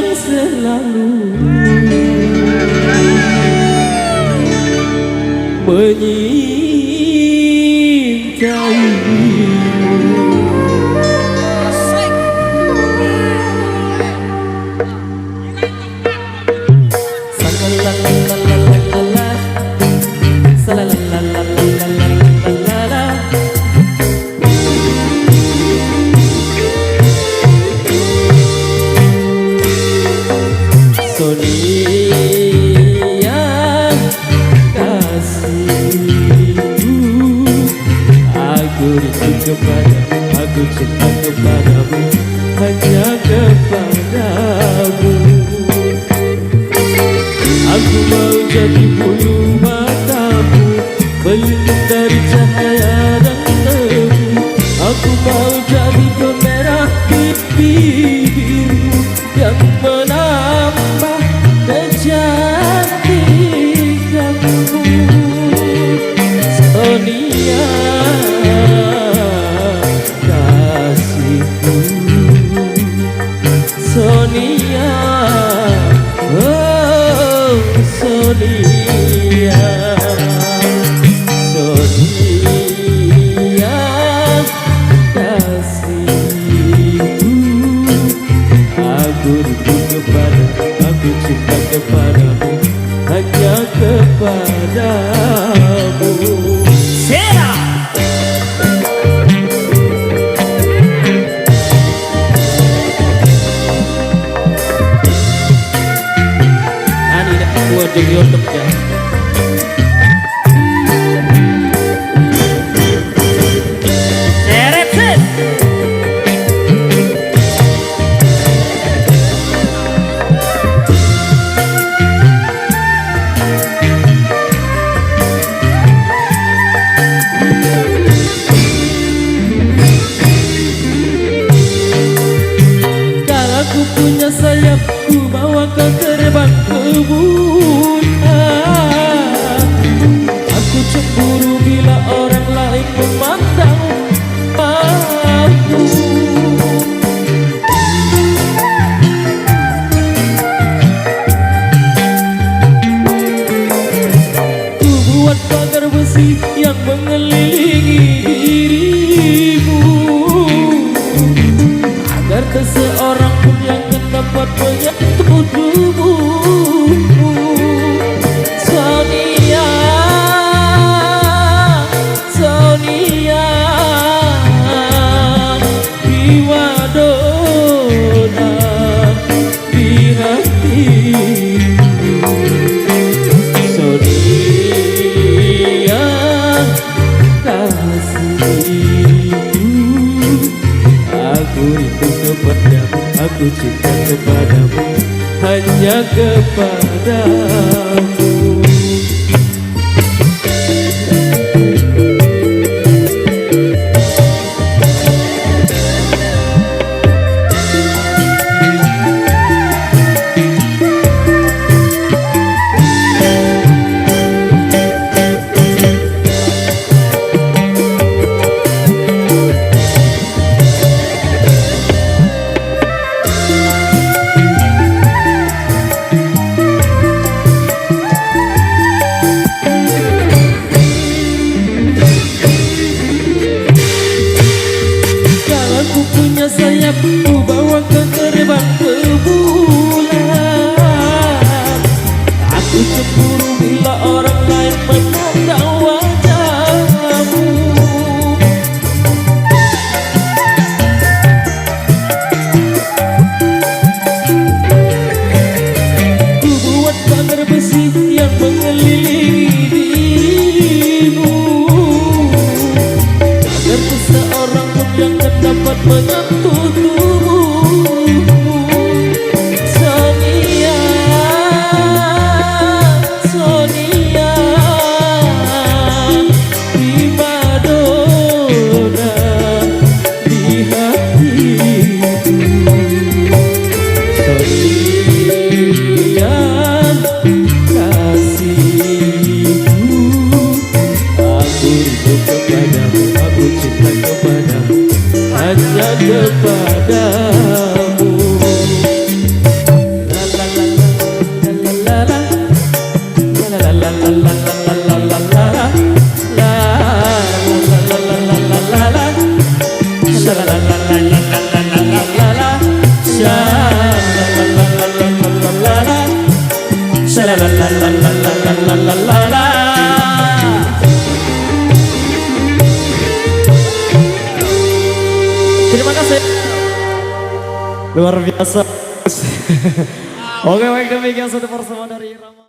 yang selalu aku cinta kepadamu, hanya kepadamu. Aku mau jadi bulu matamu, melindungi dari cahaya dan tebu. Aku mau jadi pemerah bibirmu yang menambah kecantikanmu. Sonia Sonia, oh Sonia, Sonia kasihku. Aku rindu kepada, aku cinta kepadamu, hanya kepadamu. Sera. Di YouTube-nya. Kalau aku punya sayap, ku bawa kau terbang ke bulan. Aku cemburu bila orang lain memandang aku. Ku buat pagar besi yang mengelilingi dirimu, agar tak seorang pun yang dapat menyentuh tubuhmu. Sonia, Sonia, primadona di hatiku. Sonia kasihku, aku rindu kepadamu, aku cinta kepadamu, hanya kepadamu. Ku bawa kau terbang ke bulan. Aku cemburu bila orang lain memandang wajahmu. Ku buat pagar besi yang mengelilingi dirimu, agar seseorang pun yang dapat menyentuh tubuhmu. Luar biasa. Oke, baik demikian satu persembahan dari Rama.